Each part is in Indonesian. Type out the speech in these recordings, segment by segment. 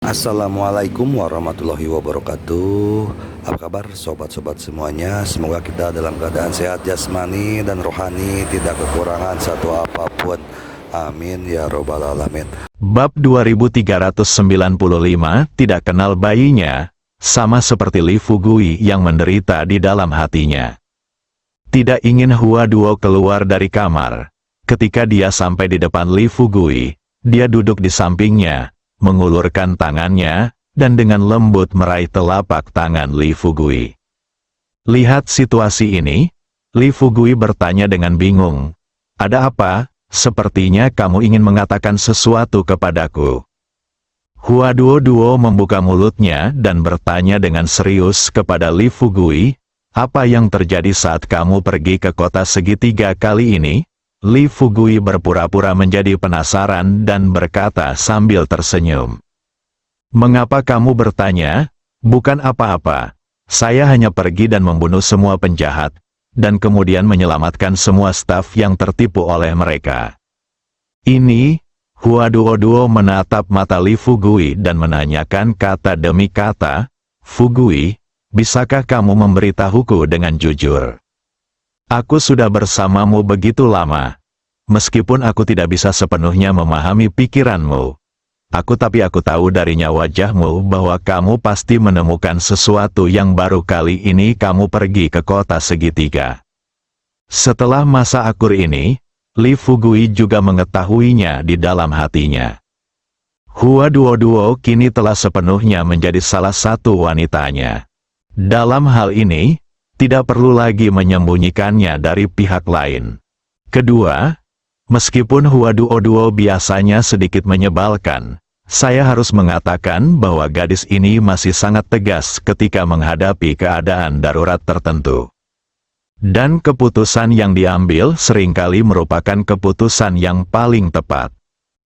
Assalamualaikum warahmatullahi wabarakatuh. Apa kabar sobat-sobat semuanya? Semoga kita dalam keadaan sehat jasmani dan rohani, tidak kekurangan satu apapun. Amin ya robbal alamin. Bab 2395, tidak kenal bayinya, sama seperti Li Fugui yang menderita di dalam hatinya. Tidak ingin Hua Duo keluar dari kamar. Ketika dia sampai di depan Li Fugui, dia duduk di sampingnya, mengulurkan tangannya, dan dengan lembut meraih telapak tangan Li Fugui. Lihat situasi ini, Li Fugui bertanya dengan bingung. Ada apa? Sepertinya kamu ingin mengatakan sesuatu kepadaku. Hua Duo membuka mulutnya dan bertanya dengan serius kepada Li Fugui, apa yang terjadi saat kamu pergi ke kota segitiga kali ini? Li Fugui berpura-pura menjadi penasaran dan berkata sambil tersenyum. Mengapa kamu bertanya? Bukan apa-apa. Saya hanya pergi dan membunuh semua penjahat, dan kemudian menyelamatkan semua staf yang tertipu oleh mereka. Ini, Hua Duo menatap mata Li Fugui dan menanyakan kata demi kata, Fugui, bisakah kamu memberitahuku dengan jujur? Aku sudah bersamamu begitu lama. Meskipun aku tidak bisa sepenuhnya memahami pikiranmu, tapi aku tahu darinya wajahmu bahwa kamu pasti menemukan sesuatu yang baru kali ini kamu pergi ke kota segitiga. Setelah masa akur ini, Li Fugui juga mengetahuinya di dalam hatinya. Hua Duo kini telah sepenuhnya menjadi salah satu wanitanya. Dalam hal ini, tidak perlu lagi menyembunyikannya dari pihak lain. Kedua, meskipun Hua Duo biasanya sedikit menyebalkan, saya harus mengatakan bahwa gadis ini masih sangat tegas ketika menghadapi keadaan darurat tertentu. Dan keputusan yang diambil seringkali merupakan keputusan yang paling tepat.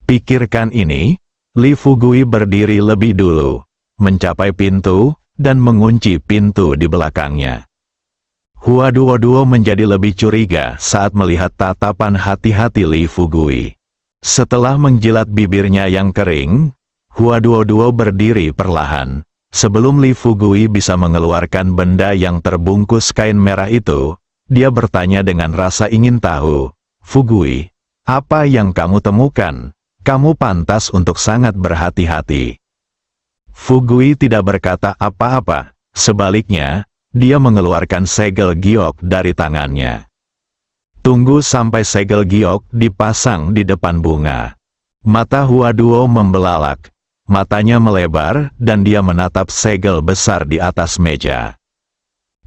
Pikirkan ini, Li Fugui berdiri lebih dulu, mencapai pintu, dan mengunci pintu di belakangnya. Hua Duo menjadi lebih curiga saat melihat tatapan hati-hati Li Fugui. Setelah menjilat bibirnya yang kering, Hua Duo berdiri perlahan. Sebelum Li Fugui bisa mengeluarkan benda yang terbungkus kain merah itu, dia bertanya dengan rasa ingin tahu, Fugui, apa yang kamu temukan? Kamu pantas untuk sangat berhati-hati. Fugui tidak berkata apa-apa, sebaliknya, dia mengeluarkan segel giok dari tangannya. Tunggu sampai segel giok dipasang di depan bunga. Mata Hua Duo membelalak, matanya melebar, dan dia menatap segel besar di atas meja.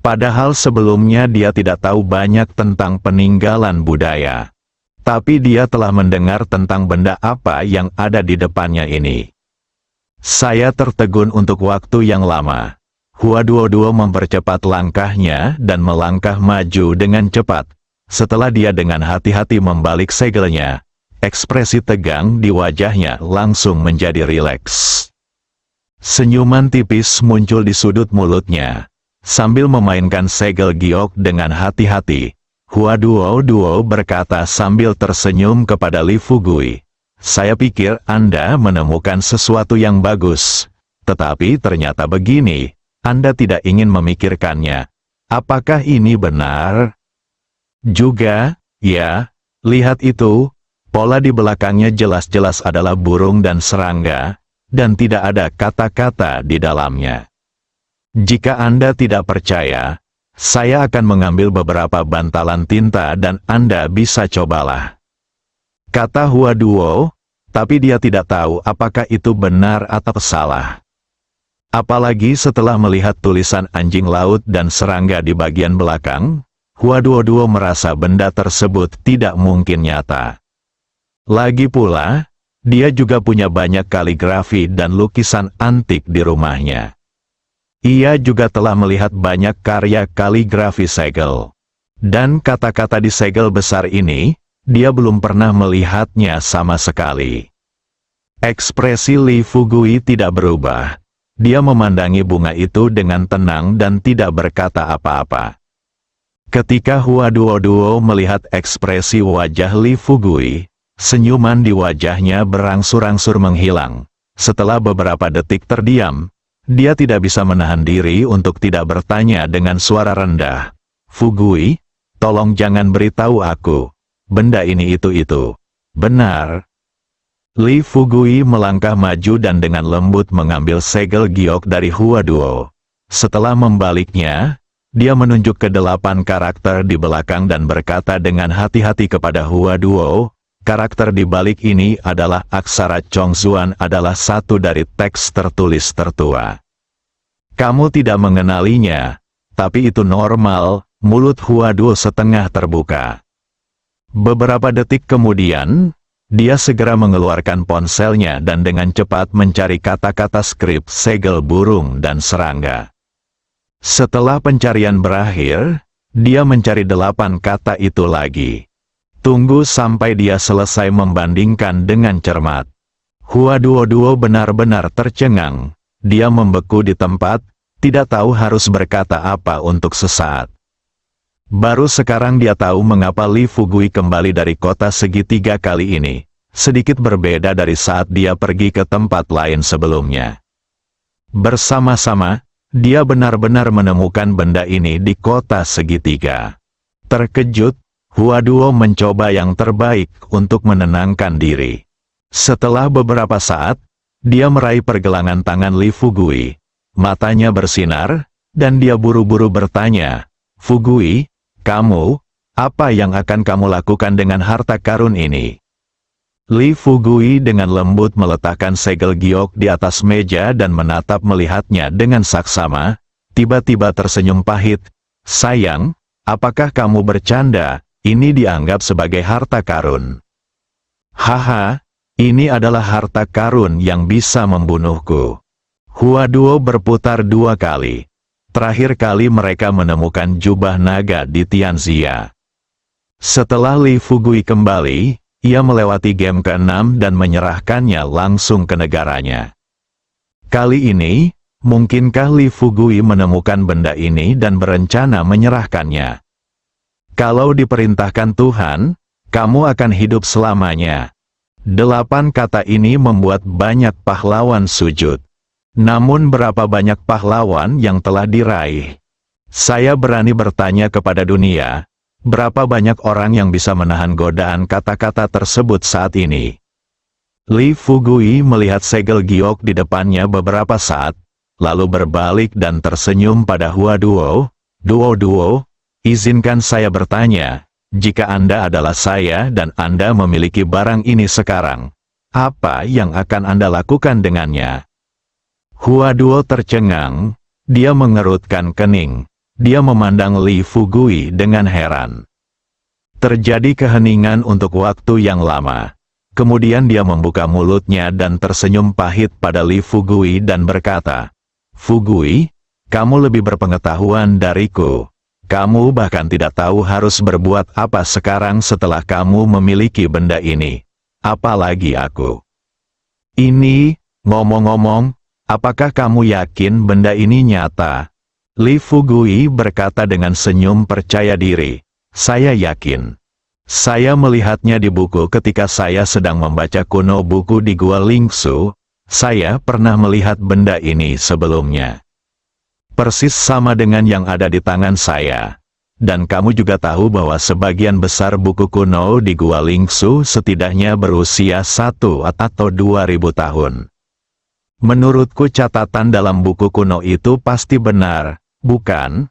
Padahal sebelumnya dia tidak tahu banyak tentang peninggalan budaya. Tapi dia telah mendengar tentang benda apa yang ada di depannya ini. Saya tertegun untuk waktu yang lama. Hua Duo mempercepat langkahnya dan melangkah maju dengan cepat. Setelah dia dengan hati-hati membalik segelnya, ekspresi tegang di wajahnya langsung menjadi rileks. Senyuman tipis muncul di sudut mulutnya. Sambil memainkan segel giok dengan hati-hati, Hua Duo berkata sambil tersenyum kepada Li Fugui. Saya pikir Anda menemukan sesuatu yang bagus, tetapi ternyata begini, Anda tidak ingin memikirkannya. Apakah ini benar? Juga, ya, lihat itu, pola di belakangnya jelas-jelas adalah burung dan serangga, dan tidak ada kata-kata di dalamnya. Jika Anda tidak percaya, saya akan mengambil beberapa bantalan tinta dan Anda bisa cobalah. Kata Hua Duo, tapi dia tidak tahu apakah itu benar atau salah. Apalagi setelah melihat tulisan anjing laut dan serangga di bagian belakang, Hua Duo merasa benda tersebut tidak mungkin nyata. Lagi pula, dia juga punya banyak kaligrafi dan lukisan antik di rumahnya. Ia juga telah melihat banyak karya kaligrafi segel. Dan kata-kata di segel besar ini, dia belum pernah melihatnya sama sekali. Ekspresi Li Fugui tidak berubah. Dia memandangi bunga itu dengan tenang dan tidak berkata apa-apa. Ketika Hua Duo melihat ekspresi wajah Li Fugui, senyuman di wajahnya berangsur-angsur menghilang. Setelah beberapa detik terdiam, dia tidak bisa menahan diri untuk tidak bertanya dengan suara rendah. Fugui, tolong jangan beritahu aku. Benda ini itu. Benar. Li Fugui melangkah maju dan dengan lembut mengambil segel giok dari Hua Duo. Setelah membaliknya, dia menunjuk ke 8 karakter di belakang dan berkata dengan hati-hati kepada Hua Duo, karakter di balik ini adalah aksara Chongzuan adalah satu dari teks tertulis tertua. Kamu tidak mengenalinya, tapi itu normal, mulut Hua Duo setengah terbuka. Beberapa detik kemudian, dia segera mengeluarkan ponselnya dan dengan cepat mencari kata-kata skrip segel burung dan serangga. Setelah pencarian berakhir, dia mencari 8 kata itu lagi. Tunggu sampai dia selesai membandingkan dengan cermat. Hua Duo benar-benar tercengang. Dia membeku di tempat, tidak tahu harus berkata apa untuk sesaat. Baru sekarang dia tahu mengapa Li Fugui kembali dari kota segitiga kali ini. Sedikit berbeda dari saat dia pergi ke tempat lain sebelumnya. Bersama-sama, dia benar-benar menemukan benda ini di kota segitiga. Terkejut, Hua Duo mencoba yang terbaik untuk menenangkan diri. Setelah beberapa saat, dia meraih pergelangan tangan Li Fugui. Matanya bersinar, dan dia buru-buru bertanya, Fugui, kamu, apa yang akan kamu lakukan dengan harta karun ini? Li Fugui dengan lembut meletakkan segel giok di atas meja dan menatap melihatnya dengan saksama, tiba-tiba tersenyum pahit. Sayang, apakah kamu bercanda? Ini dianggap sebagai harta karun. Haha, ini adalah harta karun yang bisa membunuhku. Hua Duo berputar 2 kali. Terakhir kali mereka menemukan jubah naga di Tianxia. Setelah Li Fugui kembali, ia melewati game ke-6 dan menyerahkannya langsung ke negaranya. Kali ini, mungkinkah Li Fugui menemukan benda ini dan berencana menyerahkannya? Kalau diperintahkan Tuhan, kamu akan hidup selamanya. 8 kata ini membuat banyak pahlawan sujud. Namun berapa banyak pahlawan yang telah diraih? Saya berani bertanya kepada dunia, berapa banyak orang yang bisa menahan godaan kata-kata tersebut saat ini? Li Fugui melihat segel giok di depannya beberapa saat, lalu berbalik dan tersenyum pada Hua Duo. Duo, izinkan saya bertanya, jika Anda adalah saya dan Anda memiliki barang ini sekarang, apa yang akan Anda lakukan dengannya? Hua Duo tercengang, dia mengerutkan kening. Dia memandang Li Fugui dengan heran. Terjadi keheningan untuk waktu yang lama. Kemudian dia membuka mulutnya dan tersenyum pahit pada Li Fugui dan berkata, Fugui, kamu lebih berpengetahuan dariku. Kamu bahkan tidak tahu harus berbuat apa sekarang setelah kamu memiliki benda ini. Apalagi aku. Ini, ngomong-ngomong, apakah kamu yakin benda ini nyata? Li Fugui berkata dengan senyum percaya diri. Saya yakin. Saya melihatnya di buku ketika saya sedang membaca kuno buku di Gua Lingsu. Saya pernah melihat benda ini sebelumnya. Persis sama dengan yang ada di tangan saya. Dan kamu juga tahu bahwa sebagian besar buku kuno di Gua Lingsu setidaknya berusia 1 atau 2000 tahun. Menurutku catatan dalam buku kuno itu pasti benar, bukan?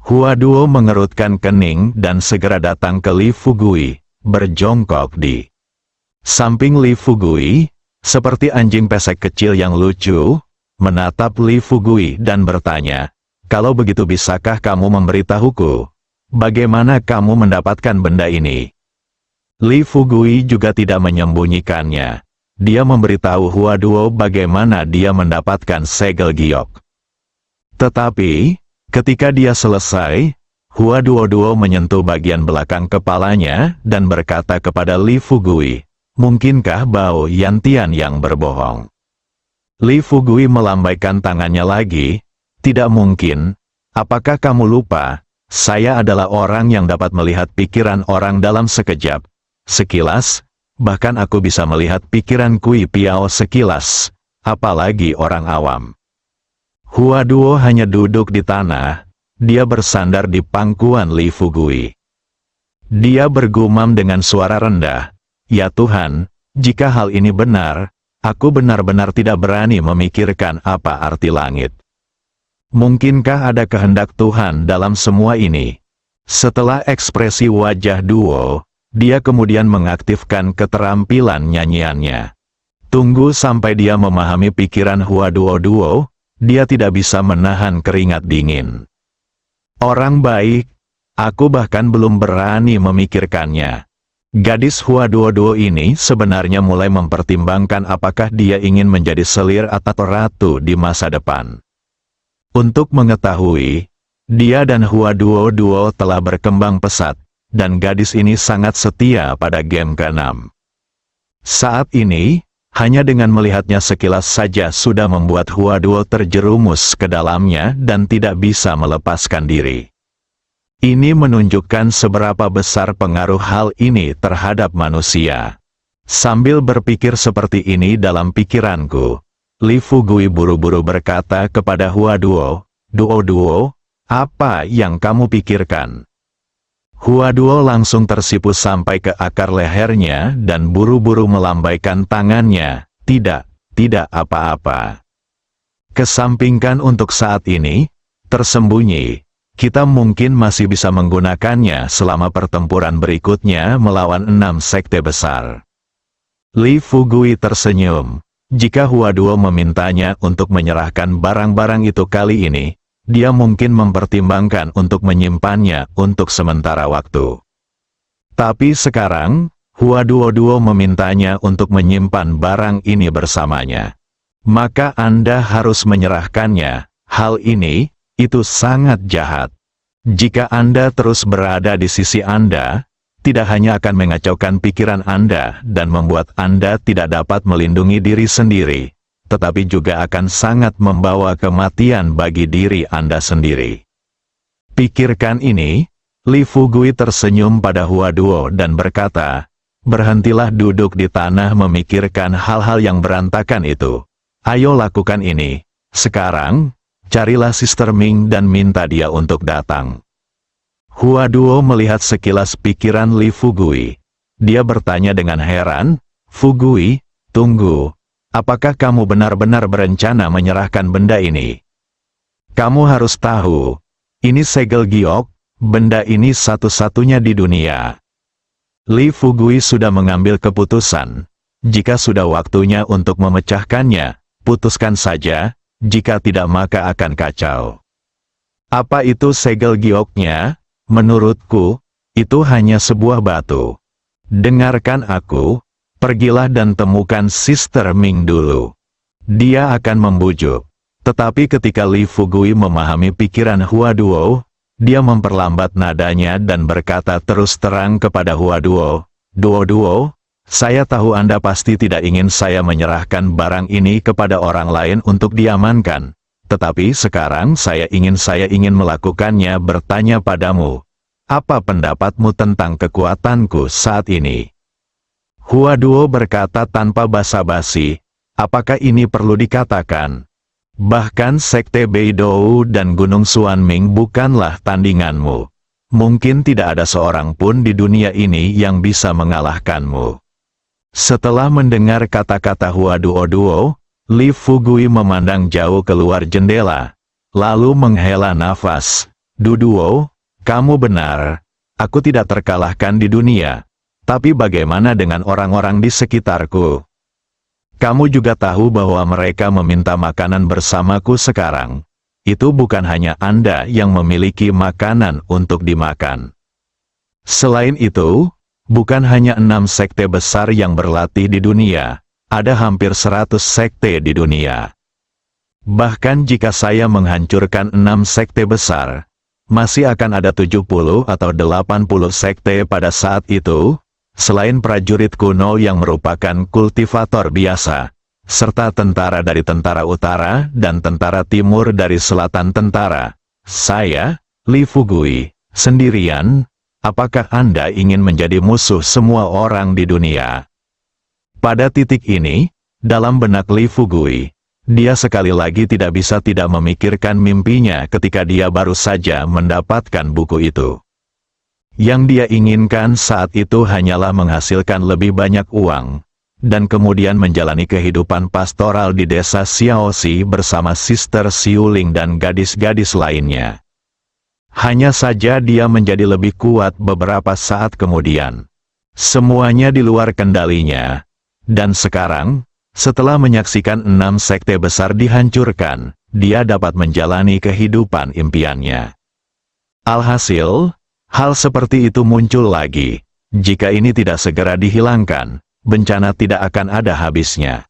Hua Duo mengerutkan kening dan segera datang ke Li Fugui, berjongkok di samping Li Fugui, seperti anjing pesek kecil yang lucu, menatap Li Fugui dan bertanya, kalau begitu bisakah kamu memberitahuku, bagaimana kamu mendapatkan benda ini? Li Fugui juga tidak menyembunyikannya. Dia memberitahu Hua Duo bagaimana dia mendapatkan segel giok. Tetapi, ketika dia selesai, Hua Duo menyentuh bagian belakang kepalanya dan berkata kepada Li Fugui, mungkinkah Bao Yantian yang berbohong? Li Fugui melambaikan tangannya lagi, tidak mungkin, apakah kamu lupa, saya adalah orang yang dapat melihat pikiran orang dalam sekejap, sekilas, bahkan aku bisa melihat pikiran Kui Piao sekilas. apalagi orang awam. Hua Duo hanya duduk di tanah, dia bersandar di pangkuan Li Fugui. Dia bergumam dengan suara rendah, "Ya Tuhan, jika hal ini benar, aku benar-benar tidak berani memikirkan apa arti langit. Mungkinkah ada kehendak Tuhan dalam semua ini?" Setelah ekspresi wajah Duo, dia kemudian mengaktifkan keterampilan nyanyiannya. Tunggu sampai dia memahami pikiran Hua Duo, dia tidak bisa menahan keringat dingin. Orang baik, aku bahkan belum berani memikirkannya. Gadis Hua Duo ini sebenarnya mulai mempertimbangkan apakah dia ingin menjadi selir atau ratu di masa depan. Untuk mengetahui, dia dan Hua Duo telah berkembang pesat, dan gadis ini sangat setia pada game ke-6. Saat ini, hanya dengan melihatnya sekilas saja sudah membuat Hua Duo terjerumus ke dalamnya dan tidak bisa melepaskan diri. Ini menunjukkan seberapa besar pengaruh hal ini terhadap manusia. Sambil berpikir seperti ini dalam pikiranku, Li Fugui buru-buru berkata kepada Hua Duo, Duo, apa yang kamu pikirkan?" Hua Duo langsung tersipu sampai ke akar lehernya dan buru-buru melambaikan tangannya. Tidak apa-apa. Kesampingkan untuk saat ini, tersembunyi. Kita mungkin masih bisa menggunakannya selama pertempuran berikutnya melawan 6 sekte besar. Li Fugui tersenyum. Jika Hua Duo memintanya untuk menyerahkan barang-barang itu kali ini, dia mungkin mempertimbangkan untuk menyimpannya untuk sementara waktu. Tapi sekarang, Hua Duo memintanya untuk menyimpan barang ini bersamanya. Maka Anda harus menyerahkannya. Hal ini, itu sangat jahat. Jika Anda terus berada di sisi Anda, tidak hanya akan mengacaukan pikiran Anda dan membuat Anda tidak dapat melindungi diri sendiri, tetapi juga akan sangat membawa kematian bagi diri Anda sendiri. Pikirkan ini. Li Fugui tersenyum pada Hua Duo dan berkata, "Berhentilah duduk di tanah memikirkan hal-hal yang berantakan itu. Ayo lakukan ini. Sekarang, carilah Sister Ming dan minta dia untuk datang." Hua Duo melihat sekilas pikiran Li Fugui. Dia bertanya dengan heran, "Fugui, tunggu. Apakah kamu benar-benar berencana menyerahkan benda ini? Kamu harus tahu, ini segel giok, benda ini satu-satunya di dunia." Li Fugui sudah mengambil keputusan. Jika sudah waktunya untuk memecahkannya, putuskan saja, jika tidak maka akan kacau. Apa itu segel gioknya? Menurutku, itu hanya sebuah batu. Dengarkan aku. Pergilah dan temukan Sister Ming dulu. Dia akan membujuk. Tetapi ketika Li Fugui memahami pikiran Hua Duo, dia memperlambat nadanya dan berkata terus terang kepada Hua Duo, Duo, saya tahu Anda pasti tidak ingin saya menyerahkan barang ini kepada orang lain untuk diamankan. Tetapi sekarang saya ingin melakukannya bertanya padamu. Apa pendapatmu tentang kekuatanku saat ini? Hua Duo berkata tanpa basa-basi, apakah ini perlu dikatakan? Bahkan Sekte Beidou dan Gunung Xuanming bukanlah tandinganmu. Mungkin tidak ada seorang pun di dunia ini yang bisa mengalahkanmu. Setelah mendengar kata-kata Hua Duo, Li Fugui memandang jauh keluar jendela, lalu menghela nafas. Duo, kamu benar, aku tidak terkalahkan di dunia. Tapi bagaimana dengan orang-orang di sekitarku? Kamu juga tahu bahwa mereka meminta makanan bersamaku sekarang. Itu bukan hanya Anda yang memiliki makanan untuk dimakan. Selain itu, bukan hanya 6 sekte besar yang berlatih di dunia, ada hampir 100 sekte di dunia. Bahkan jika saya menghancurkan 6 sekte besar, masih akan ada 70 atau 80 sekte pada saat itu, selain prajurit kuno yang merupakan kultivator biasa, serta tentara dari tentara utara dan tentara timur dari selatan tentara. Saya, Li Fugui, sendirian. Apakah Anda ingin menjadi musuh semua orang di dunia? Pada titik ini, dalam benak Li Fugui, Dia sekali lagi tidak bisa tidak memikirkan mimpinya ketika dia baru saja mendapatkan buku itu. Yang dia inginkan saat itu hanyalah menghasilkan lebih banyak uang, dan kemudian menjalani kehidupan pastoral di desa Xiaoxi bersama Sister Xiuling dan gadis-gadis lainnya. Hanya saja dia menjadi lebih kuat beberapa saat kemudian. Semuanya di luar kendalinya. Dan sekarang, setelah menyaksikan 6 sekte besar dihancurkan, dia dapat menjalani kehidupan impiannya. Alhasil, hal seperti itu muncul lagi. Jika ini tidak segera dihilangkan, bencana tidak akan ada habisnya.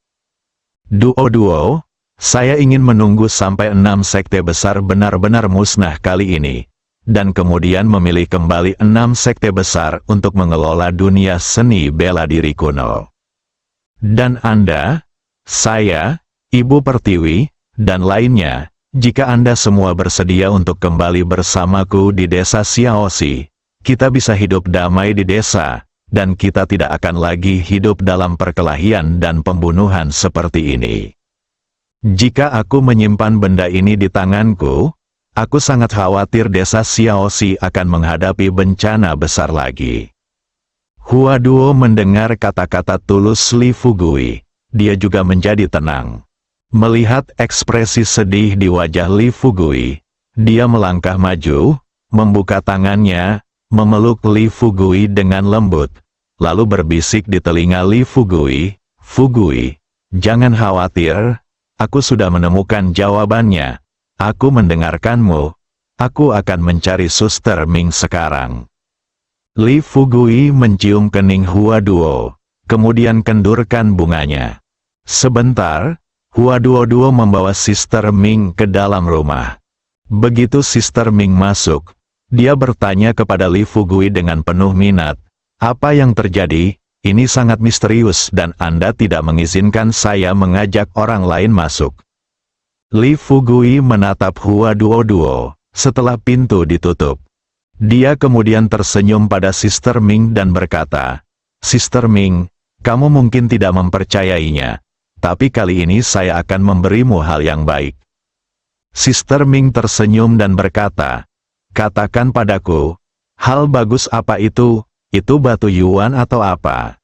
Duo-duo, saya ingin menunggu sampai 6 sekte besar benar-benar musnah kali ini, dan kemudian memilih kembali 6 sekte besar untuk mengelola dunia seni bela diri kuno. Dan Anda, saya, Ibu Pertiwi, dan lainnya, jika Anda semua bersedia untuk kembali bersamaku di desa Xiaoxi, kita bisa hidup damai di desa, dan kita tidak akan lagi hidup dalam perkelahian dan pembunuhan seperti ini. Jika aku menyimpan benda ini di tanganku, aku sangat khawatir desa Xiaoxi akan menghadapi bencana besar lagi. Hua Duo mendengar kata-kata tulus Li Fugui. Dia juga menjadi tenang. Melihat ekspresi sedih di wajah Li Fugui, dia melangkah maju, membuka tangannya, memeluk Li Fugui dengan lembut, lalu berbisik di telinga Li Fugui, "Fugui, jangan khawatir, aku sudah menemukan jawabannya. Aku mendengarkanmu. Aku akan mencari Suster Ming sekarang." Li Fugui mencium kening Hua Duo, kemudian kendurkan bunganya. Sebentar, Hua Duo membawa Sister Ming ke dalam rumah. Begitu Sister Ming masuk, dia bertanya kepada Li Fugui dengan penuh minat, "Apa yang terjadi? Ini sangat misterius dan Anda tidak mengizinkan saya mengajak orang lain masuk." Li Fugui menatap Hua Duo setelah pintu ditutup. Dia kemudian tersenyum pada Sister Ming dan berkata, "Sister Ming, kamu mungkin tidak mempercayainya, tapi kali ini saya akan memberimu hal yang baik." Sister Ming tersenyum dan berkata, "Katakan padaku, hal bagus apa itu? Itu batu yuan atau apa?"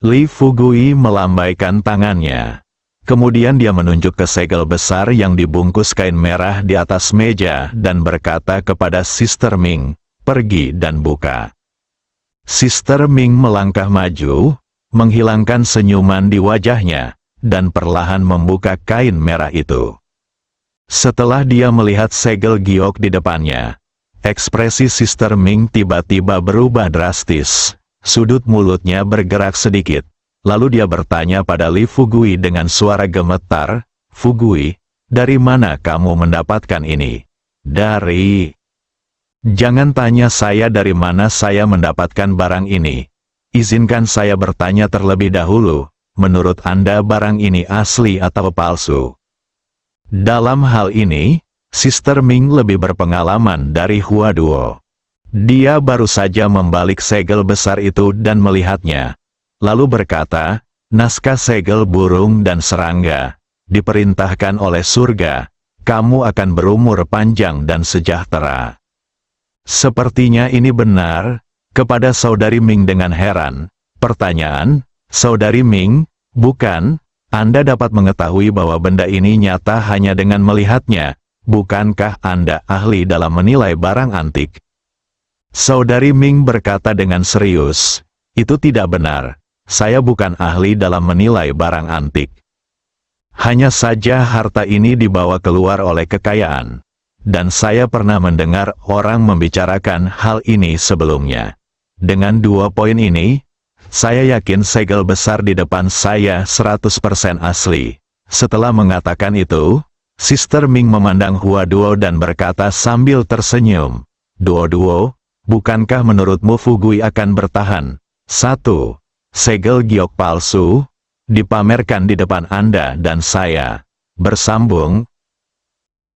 Li Fugui melambaikan tangannya. Kemudian dia menunjuk ke segel besar yang dibungkus kain merah di atas meja dan berkata kepada Sister Ming, "Pergi dan buka." Sister Ming melangkah maju, menghilangkan senyuman di wajahnya, dan perlahan membuka kain merah itu. Setelah dia melihat segel giok di depannya, ekspresi Sister Ming tiba-tiba berubah drastis. Sudut mulutnya bergerak sedikit. Lalu dia bertanya pada Li Fugui dengan suara gemetar, "Fugui, dari mana kamu mendapatkan ini?" "Dari..." "Jangan tanya saya dari mana saya mendapatkan barang ini. Izinkan saya bertanya terlebih dahulu, menurut Anda barang ini asli atau palsu?" Dalam hal ini, Sister Ming lebih berpengalaman dari Hua Duo. Dia baru saja membalik segel besar itu dan melihatnya. Lalu berkata, "Naskah segel burung dan serangga, diperintahkan oleh surga, kamu akan berumur panjang dan sejahtera." "Sepertinya ini benar," kepada Saudari Ming dengan heran. Pertanyaan, "Saudari Ming, bukan, Anda dapat mengetahui bahwa benda ini nyata hanya dengan melihatnya, bukankah Anda ahli dalam menilai barang antik?" Saudari Ming berkata dengan serius, "Itu tidak benar. Saya bukan ahli dalam menilai barang antik. Hanya saja harta ini dibawa keluar oleh kekayaan. Dan saya pernah mendengar orang membicarakan hal ini sebelumnya. Dengan 2 poin ini, saya yakin segel besar di depan saya 100% asli." Setelah mengatakan itu, Sister Ming memandang Hua Duo dan berkata sambil tersenyum, "Duo, bukankah menurutmu Fugui akan bertahan? 1. Segel giok palsu, dipamerkan di depan Anda dan saya. Bersambung,